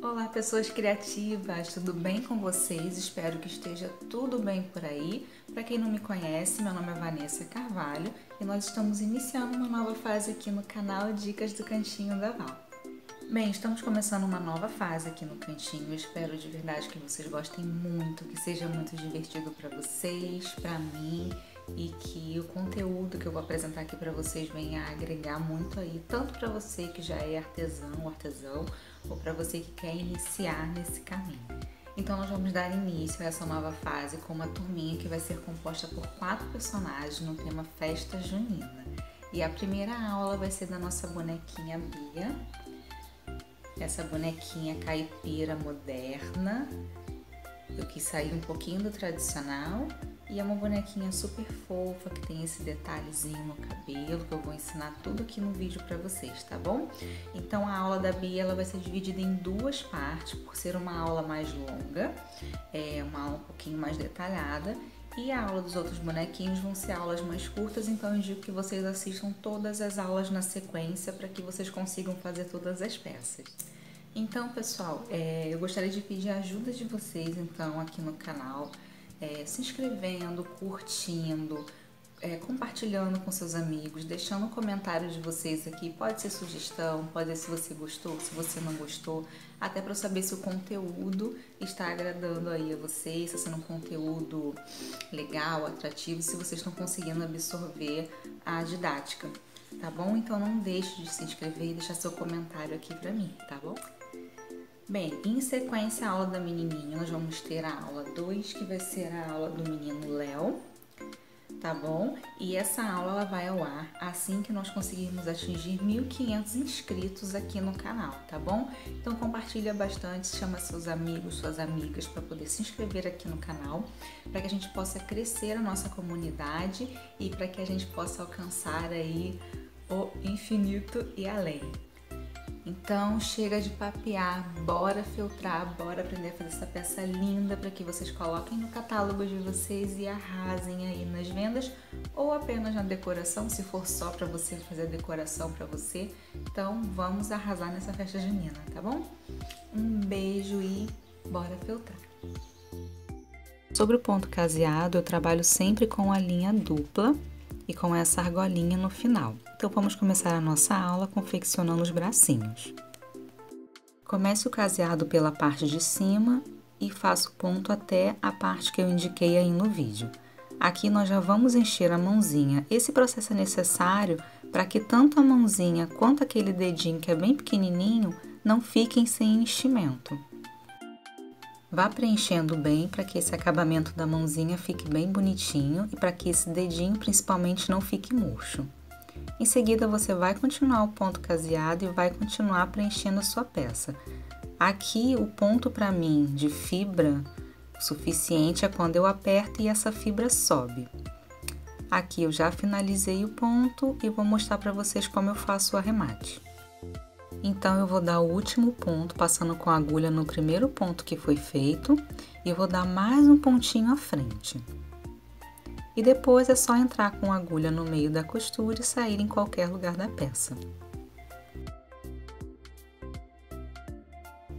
Olá, pessoas criativas, tudo bem com vocês? Espero que esteja tudo bem por aí. Para quem não me conhece, meu nome é Vanessa Carvalho e nós estamos iniciando uma nova fase aqui no canal Dicas do Cantinho da Val. Bem, estamos começando uma nova fase aqui no Cantinho. Eu espero de verdade que vocês gostem muito, que seja muito divertido para vocês, para mim, e que o conteúdo que eu vou apresentar aqui para vocês venha a agregar muito aí, tanto para você que já é artesão ou artesão, ou para você que quer iniciar nesse caminho. Então nós vamos dar início a essa nova fase com uma turminha que vai ser composta por 4 personagens no tema Festa Junina. E a primeira aula vai ser da nossa bonequinha Bia, essa bonequinha caipira moderna. Eu quis sair um pouquinho do tradicional e é uma bonequinha super fofa que tem esse detalhezinho no cabelo que eu vou ensinar tudo aqui no vídeo para vocês, tá bom? Então a aula da Bia ela vai ser dividida em 2 partes, por ser uma aula mais longa, uma aula um pouquinho mais detalhada, e a aula dos outros bonequinhos vão ser aulas mais curtas, então eu indico que vocês assistam todas as aulas na sequência para que vocês consigam fazer todas as peças. Então, pessoal, eu gostaria de pedir a ajuda de vocês, então, aqui no canal, se inscrevendo, curtindo, compartilhando com seus amigos, deixando um comentário de vocês aqui, pode ser sugestão, pode ser se você gostou, se você não gostou, até para eu saber se o conteúdo está agradando aí a vocês, se está sendo um conteúdo legal, atrativo, se vocês estão conseguindo absorver a didática, tá bom? Então não deixe de se inscrever e deixar seu comentário aqui para mim, tá bom? Bem, em sequência a aula da menininha, nós vamos ter a aula 2, que vai ser a aula do menino Léo, tá bom? E essa aula ela vai ao ar assim que nós conseguirmos atingir 1.500 inscritos aqui no canal, tá bom? Então compartilha bastante, chama seus amigos, suas amigas para poder se inscrever aqui no canal, para que a gente possa crescer a nossa comunidade e para que a gente possa alcançar aí o infinito e além. Então chega de papear, bora filtrar, bora aprender a fazer essa peça linda para que vocês coloquem no catálogo de vocês e arrasem aí nas vendas ou apenas na decoração, se for só para você fazer a decoração para você. Então vamos arrasar nessa festa junina, tá bom? Um beijo e bora filtrar! Sobre o ponto caseado, eu trabalho sempre com a linha dupla e com essa argolinha no final. Então vamos começar a nossa aula confeccionando os bracinhos. Comece o caseado pela parte de cima e faça o ponto até a parte que eu indiquei aí no vídeo. Aqui nós já vamos encher a mãozinha. Esse processo é necessário para que tanto a mãozinha quanto aquele dedinho que é bem pequenininho não fiquem sem enchimento. Vá preenchendo bem para que esse acabamento da mãozinha fique bem bonitinho e para que esse dedinho principalmente não fique murcho. Em seguida você vai continuar o ponto caseado e vai continuar preenchendo a sua peça. Aqui o ponto para mim de fibra suficiente é quando eu aperto e essa fibra sobe. Aqui eu já finalizei o ponto e vou mostrar para vocês como eu faço o arremate. Então eu vou dar o último ponto passando com a agulha no primeiro ponto que foi feito e vou dar mais um pontinho à frente. E depois é só entrar com a agulha no meio da costura e sair em qualquer lugar da peça.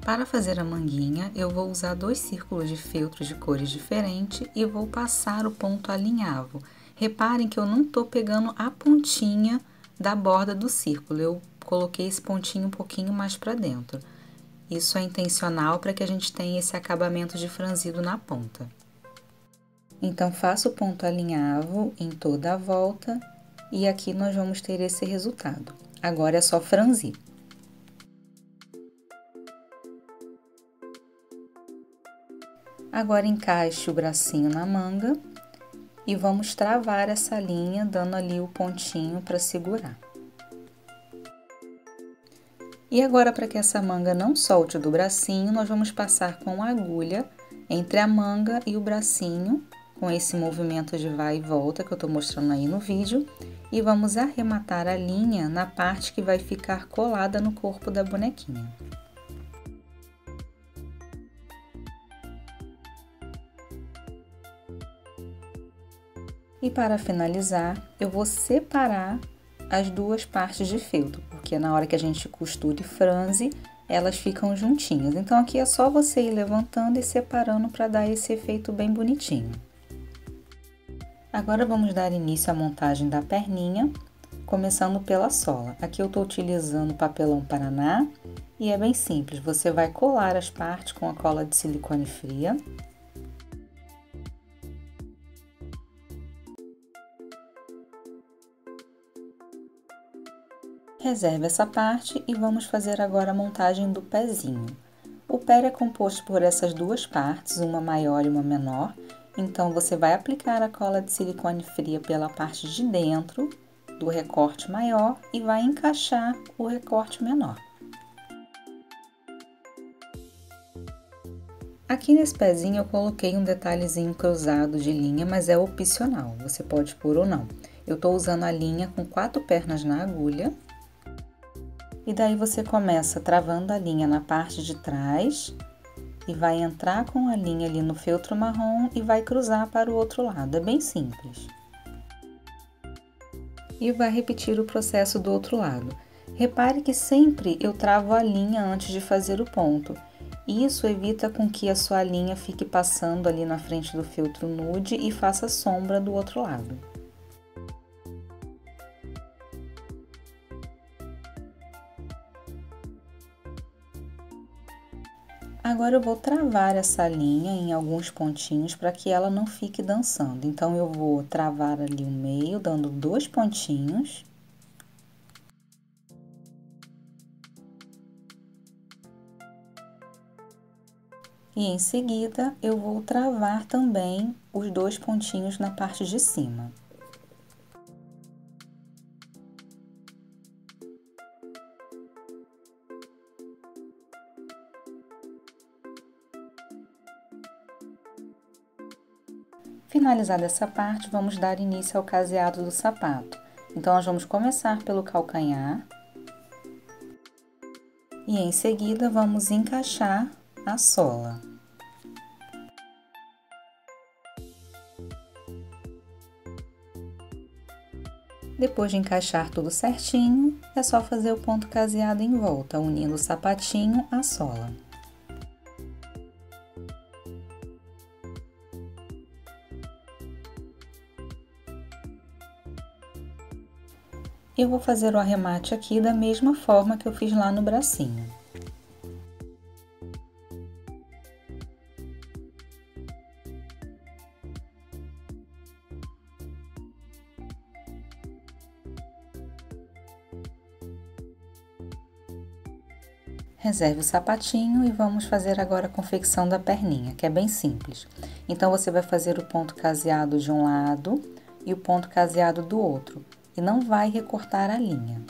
Para fazer a manguinha, eu vou usar 2 círculos de feltro de cores diferentes e vou passar o ponto alinhavo. Reparem que eu não estou pegando a pontinha da borda do círculo, eu coloquei esse pontinho um pouquinho mais para dentro. Isso é intencional para que a gente tenha esse acabamento de franzido na ponta. Então, faça o ponto alinhavo em toda a volta e aqui nós vamos ter esse resultado. Agora é só franzir. Agora encaixe o bracinho na manga e vamos travar essa linha, dando ali o pontinho para segurar. E agora, para que essa manga não solte do bracinho, nós vamos passar com a agulha entre a manga e o bracinho, com esse movimento de vai e volta que eu estou mostrando aí no vídeo, e vamos arrematar a linha na parte que vai ficar colada no corpo da bonequinha. E para finalizar, eu vou separar as 2 partes de feltro, porque na hora que a gente costura e franze, elas ficam juntinhas. Então aqui é só você ir levantando e separando para dar esse efeito bem bonitinho. Agora vamos dar início à montagem da perninha, começando pela sola. Aqui eu estou utilizando papelão Paraná e é bem simples, você vai colar as partes com a cola de silicone fria. Reserve essa parte e vamos fazer agora a montagem do pezinho. O pé é composto por essas duas partes, uma maior e uma menor, então você vai aplicar a cola de silicone fria pela parte de dentro do recorte maior e vai encaixar o recorte menor. Aqui nesse pezinho eu coloquei um detalhezinho cruzado de linha, mas é opcional, você pode pôr ou não. Eu estou usando a linha com 4 pernas na agulha. E daí você começa travando a linha na parte de trás e vai entrar com a linha ali no feltro marrom e vai cruzar para o outro lado, é bem simples. E vai repetir o processo do outro lado. Repare que sempre eu travo a linha antes de fazer o ponto. Isso evita com que a sua linha fique passando ali na frente do feltro nude e faça sombra do outro lado. Agora eu vou travar essa linha em alguns pontinhos para que ela não fique dançando. Então, eu vou travar ali o meio, dando 2 pontinhos. E em seguida, eu vou travar também os 2 pontinhos na parte de cima. Finalizada essa parte, vamos dar início ao caseado do sapato. Então, nós vamos começar pelo calcanhar e em seguida vamos encaixar a sola. Depois de encaixar tudo certinho, é só fazer o ponto caseado em volta, unindo o sapatinho à sola. Eu vou fazer o arremate aqui da mesma forma que eu fiz lá no bracinho. Reserve o sapatinho e vamos fazer agora a confecção da perninha, que é bem simples. Então, você vai fazer o ponto caseado de um lado e o ponto caseado do outro. E não vai recortar a linha.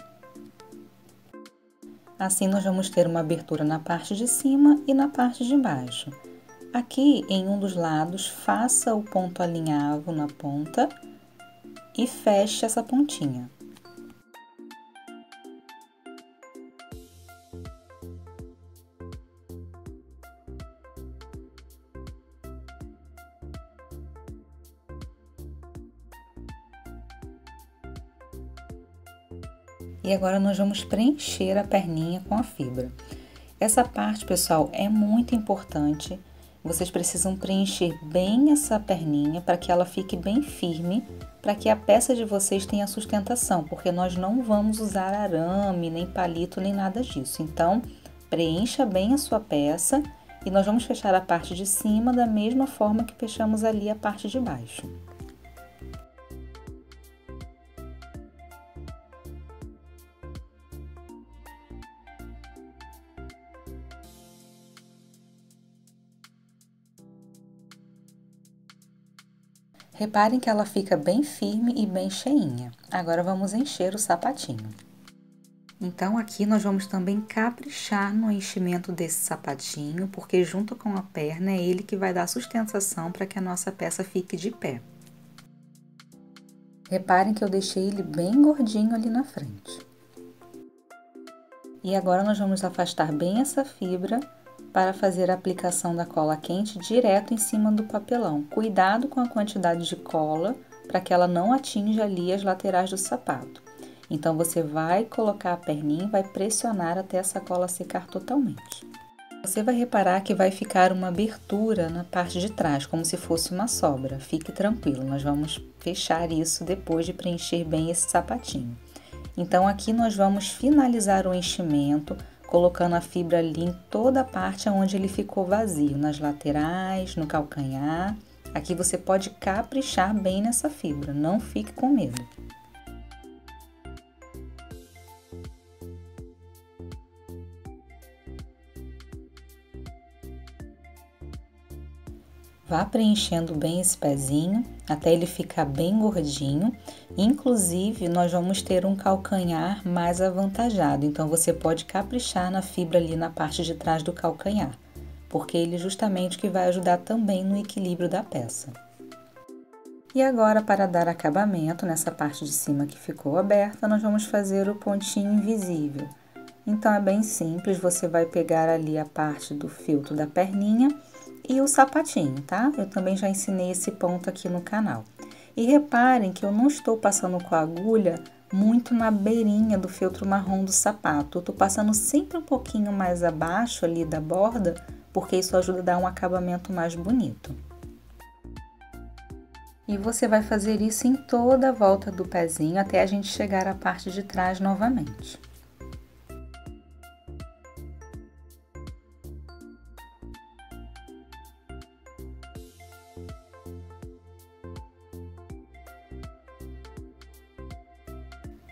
Assim, nós vamos ter uma abertura na parte de cima e na parte de baixo. Aqui, em um dos lados, faça o ponto alinhavo na ponta e feche essa pontinha. E agora nós vamos preencher a perninha com a fibra. Essa parte, pessoal, é muito importante. Vocês precisam preencher bem essa perninha para que ela fique bem firme, para que a peça de vocês tenha sustentação, porque nós não vamos usar arame, nem palito, nem nada disso. Então, preencha bem a sua peça e nós vamos fechar a parte de cima da mesma forma que fechamos ali a parte de baixo. Reparem que ela fica bem firme e bem cheinha. Agora vamos encher o sapatinho. Então, aqui nós vamos também caprichar no enchimento desse sapatinho, porque junto com a perna é ele que vai dar sustentação para que a nossa peça fique de pé. Reparem que eu deixei ele bem gordinho ali na frente. E agora nós vamos afastar bem essa fibra para fazer a aplicação da cola quente direto em cima do papelão. Cuidado com a quantidade de cola para que ela não atinja ali as laterais do sapato. Então, você vai colocar a perninha e vai pressionar até essa cola secar totalmente. Você vai reparar que vai ficar uma abertura na parte de trás, como se fosse uma sobra. Fique tranquilo, nós vamos fechar isso depois de preencher bem esse sapatinho. Então, aqui nós vamos finalizar o enchimento, colocando a fibra ali em toda a parte onde ele ficou vazio, nas laterais, no calcanhar. Aqui você pode caprichar bem nessa fibra, não fique com medo. Vá preenchendo bem esse pezinho, até ele ficar bem gordinho. Inclusive, nós vamos ter um calcanhar mais avantajado, então você pode caprichar na fibra ali na parte de trás do calcanhar, porque ele justamente que vai ajudar também no equilíbrio da peça. E agora, para dar acabamento nessa parte de cima que ficou aberta, nós vamos fazer o pontinho invisível. Então, é bem simples, você vai pegar ali a parte do feltro da perninha e o sapatinho, tá? Eu também já ensinei esse ponto aqui no canal. E reparem que eu não estou passando com a agulha muito na beirinha do feltro marrom do sapato. Eu tô passando sempre um pouquinho mais abaixo ali da borda, porque isso ajuda a dar um acabamento mais bonito. E você vai fazer isso em toda a volta do pezinho, até a gente chegar à parte de trás novamente.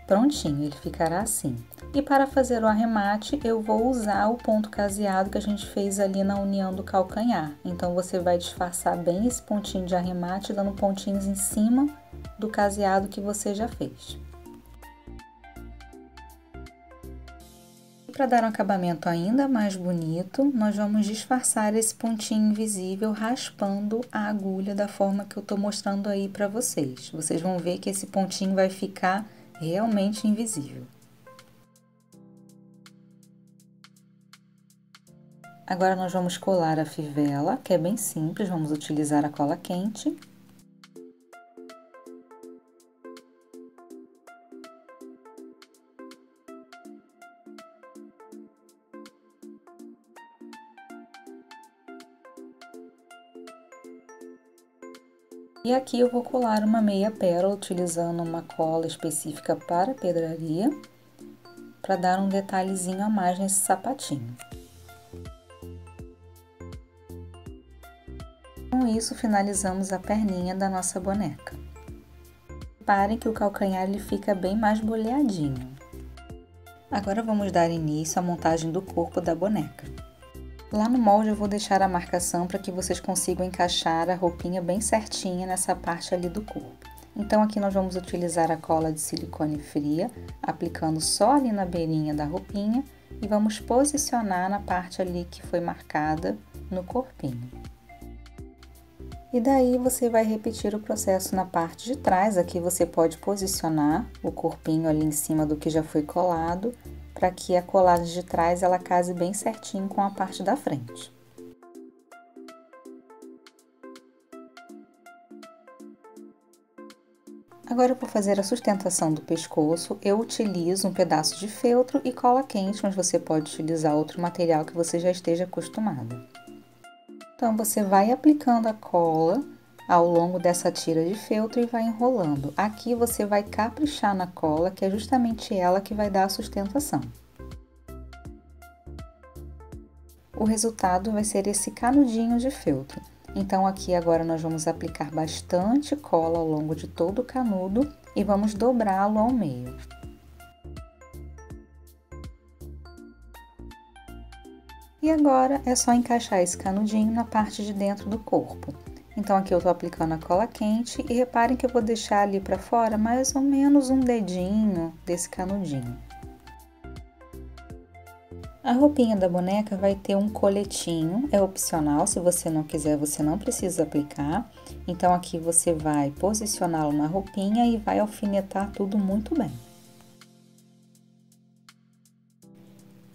Prontinho, ele ficará assim. E para fazer o arremate, eu vou usar o ponto caseado que a gente fez ali na união do calcanhar. Então, você vai disfarçar bem esse pontinho de arremate, dando pontinhos em cima do caseado que você já fez. E para dar um acabamento ainda mais bonito, nós vamos disfarçar esse pontinho invisível raspando a agulha da forma que eu tô mostrando aí para vocês. Vocês vão ver que esse pontinho vai ficar realmente invisível. Agora, nós vamos colar a fivela, que é bem simples, vamos utilizar a cola quente. E aqui eu vou colar uma meia pérola, utilizando uma cola específica para pedraria, para dar um detalhezinho a mais nesse sapatinho. Com isso, finalizamos a perninha da nossa boneca. Reparem que o calcanhar ele fica bem mais boleadinho. Agora vamos dar início à montagem do corpo da boneca. Lá no molde eu vou deixar a marcação para que vocês consigam encaixar a roupinha bem certinha nessa parte ali do corpo. Então, aqui nós vamos utilizar a cola de silicone fria, aplicando só ali na beirinha da roupinha e vamos posicionar na parte ali que foi marcada no corpinho. E daí você vai repetir o processo na parte de trás. Aqui você pode posicionar o corpinho ali em cima do que já foi colado, para que a colagem de trás ela case bem certinho com a parte da frente. Agora eu vou fazer a sustentação do pescoço. Eu utilizo um pedaço de feltro e cola quente, mas você pode utilizar outro material que você já esteja acostumada. Então, você vai aplicando a cola ao longo dessa tira de feltro e vai enrolando. Aqui você vai caprichar na cola, que é justamente ela que vai dar a sustentação. O resultado vai ser esse canudinho de feltro. Então, aqui agora nós vamos aplicar bastante cola ao longo de todo o canudo e vamos dobrá-lo ao meio. E agora é só encaixar esse canudinho na parte de dentro do corpo. Então, aqui eu tô aplicando a cola quente e reparem que eu vou deixar ali pra fora mais ou menos um dedinho desse canudinho. A roupinha da boneca vai ter um coletinho, é opcional, se você não quiser, você não precisa aplicar. Então, aqui você vai posicioná-lo na roupinha e vai alfinetar tudo muito bem.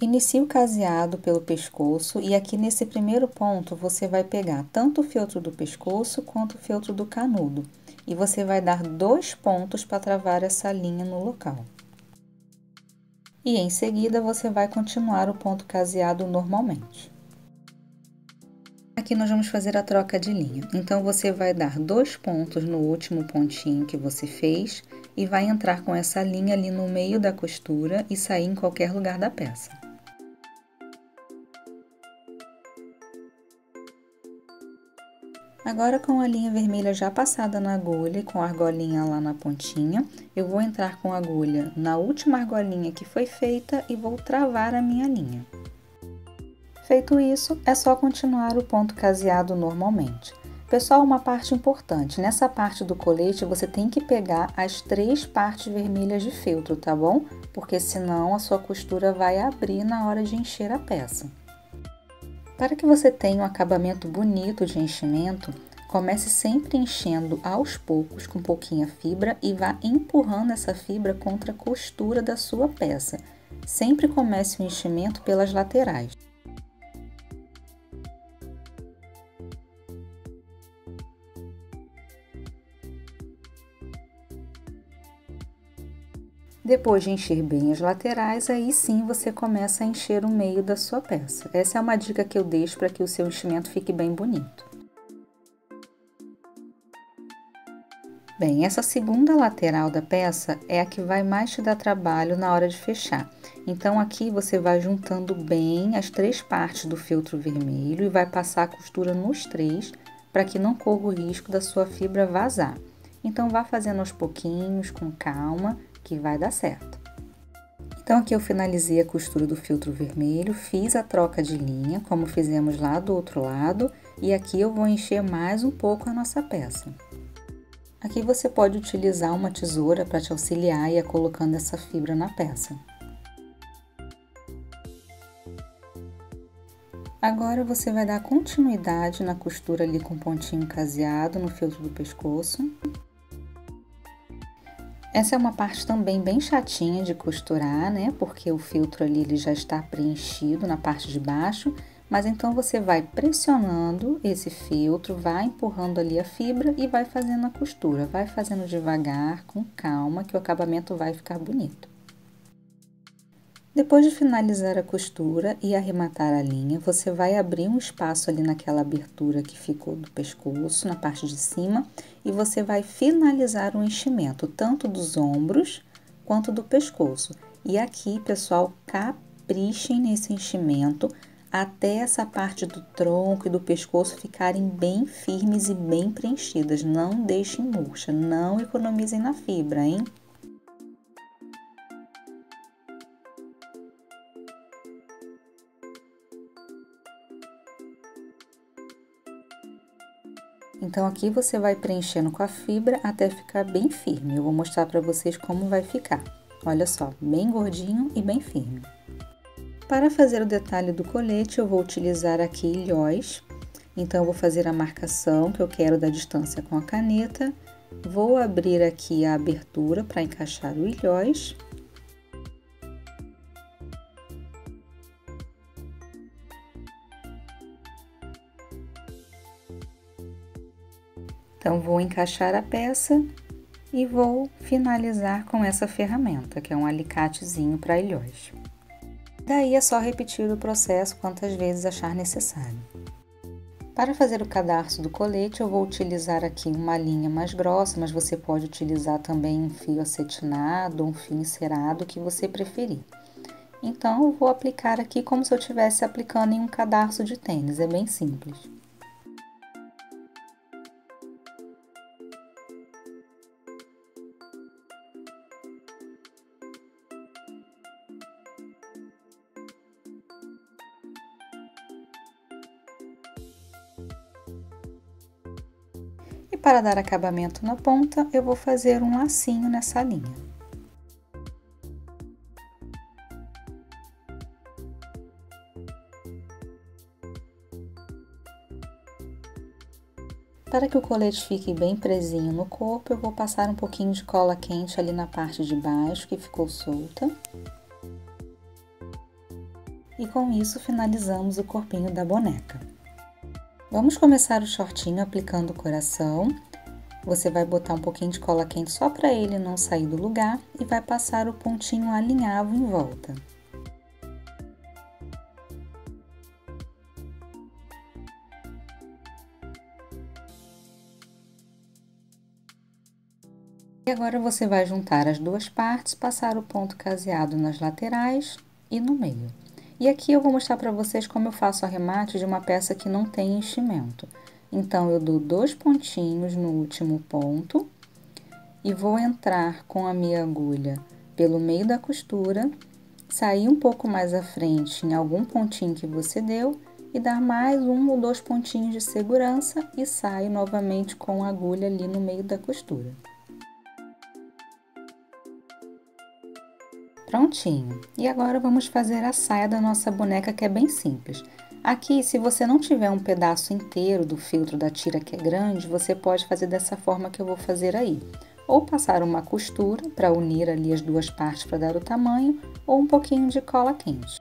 Inicie o caseado pelo pescoço e aqui nesse primeiro ponto você vai pegar tanto o feltro do pescoço quanto o feltro do canudo. E você vai dar 2 pontos para travar essa linha no local. E em seguida você vai continuar o ponto caseado normalmente. Aqui nós vamos fazer a troca de linha. Então você vai dar 2 pontos no último pontinho que você fez e vai entrar com essa linha ali no meio da costura e sair em qualquer lugar da peça. Agora, com a linha vermelha já passada na agulha e com a argolinha lá na pontinha, eu vou entrar com a agulha na última argolinha que foi feita e vou travar a minha linha. Feito isso, é só continuar o ponto caseado normalmente. Pessoal, uma parte importante, nessa parte do colete você tem que pegar as 3 partes vermelhas de feltro, tá bom? Porque senão a sua costura vai abrir na hora de encher a peça. Para que você tenha um acabamento bonito de enchimento, comece sempre enchendo aos poucos com pouquinha fibra e vá empurrando essa fibra contra a costura da sua peça. Sempre comece o enchimento pelas laterais. Depois de encher bem as laterais, aí sim você começa a encher o meio da sua peça. Essa é uma dica que eu deixo para que o seu enchimento fique bem bonito. Bem, essa segunda lateral da peça é a que vai mais te dar trabalho na hora de fechar. Então aqui você vai juntando bem as 3 partes do feltro vermelho e vai passar a costura nos 3 para que não corra o risco da sua fibra vazar. Então vá fazendo aos pouquinhos, com calma, que vai dar certo. Então aqui eu finalizei a costura do feltro vermelho, fiz a troca de linha, como fizemos lá do outro lado, e aqui eu vou encher mais um pouco a nossa peça. Aqui você pode utilizar uma tesoura para te auxiliar e ir colocando essa fibra na peça. Agora você vai dar continuidade na costura ali com pontinho caseado no feltro do pescoço. Essa é uma parte também bem chatinha de costurar, né? Porque o feltro ali ele já está preenchido na parte de baixo, mas então você vai pressionando esse feltro, vai empurrando ali a fibra e vai fazendo a costura. Vai fazendo devagar, com calma, que o acabamento vai ficar bonito. Depois de finalizar a costura e arrematar a linha, você vai abrir um espaço ali naquela abertura que ficou do pescoço, na parte de cima, e você vai finalizar o enchimento, tanto dos ombros quanto do pescoço. E aqui, pessoal, caprichem nesse enchimento até essa parte do tronco e do pescoço ficarem bem firmes e bem preenchidas. Não deixem murcha, não economizem na fibra, hein? Então, aqui você vai preenchendo com a fibra até ficar bem firme. Eu vou mostrar para vocês como vai ficar. Olha só, bem gordinho e bem firme. Para fazer o detalhe do colete, eu vou utilizar aqui ilhóis. Então, eu vou fazer a marcação que eu quero da distância com a caneta. Vou abrir aqui a abertura para encaixar o ilhóis. Então, vou encaixar a peça e vou finalizar com essa ferramenta, que é um alicatezinho para ilhóis. Daí é só repetir o processo quantas vezes achar necessário. Para fazer o cadarço do colete, eu vou utilizar aqui uma linha mais grossa, mas você pode utilizar também um fio acetinado, um fio encerado, o que você preferir. Então, eu vou aplicar aqui como se eu estivesse aplicando em um cadarço de tênis, é bem simples. E para dar acabamento na ponta, eu vou fazer um lacinho nessa linha. Para que o colete fique bem presinho no corpo, eu vou passar um pouquinho de cola quente ali na parte de baixo, que ficou solta. E com isso finalizamos o corpinho da boneca. Vamos começar o shortinho aplicando o coração. Você vai botar um pouquinho de cola quente só para ele não sair do lugar e vai passar o pontinho alinhavo em volta. E agora você vai juntar as duas partes, passar o ponto caseado nas laterais e no meio. E aqui eu vou mostrar para vocês como eu faço o arremate de uma peça que não tem enchimento. Então, eu dou 2 pontinhos no último ponto e vou entrar com a minha agulha pelo meio da costura, sair um pouco mais à frente em algum pontinho que você deu e dar mais 1 ou 2 pontinhos de segurança e saio novamente com a agulha ali no meio da costura. Prontinho! E agora vamos fazer a saia da nossa boneca, que é bem simples. Aqui, se você não tiver um pedaço inteiro do feltro da tira que é grande, você pode fazer dessa forma que eu vou fazer aí. Ou passar uma costura para unir ali as duas partes para dar o tamanho, ou um pouquinho de cola quente.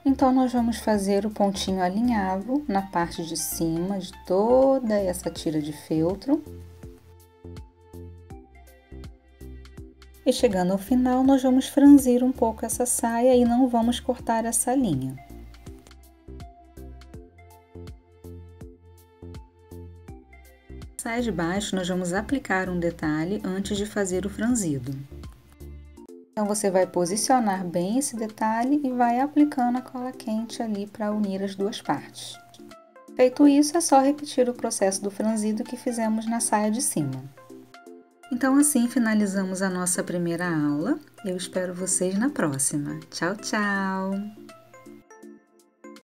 Então, nós vamos fazer o pontinho alinhavo na parte de cima de toda essa tira de feltro. E chegando ao final, nós vamos franzir um pouco essa saia e não vamos cortar essa linha. Na saia de baixo, nós vamos aplicar um detalhe antes de fazer o franzido. Então, você vai posicionar bem esse detalhe e vai aplicando a cola quente ali para unir as duas partes. Feito isso, é só repetir o processo do franzido que fizemos na saia de cima. Então, assim finalizamos a nossa primeira aula. Eu espero vocês na próxima. Tchau, tchau!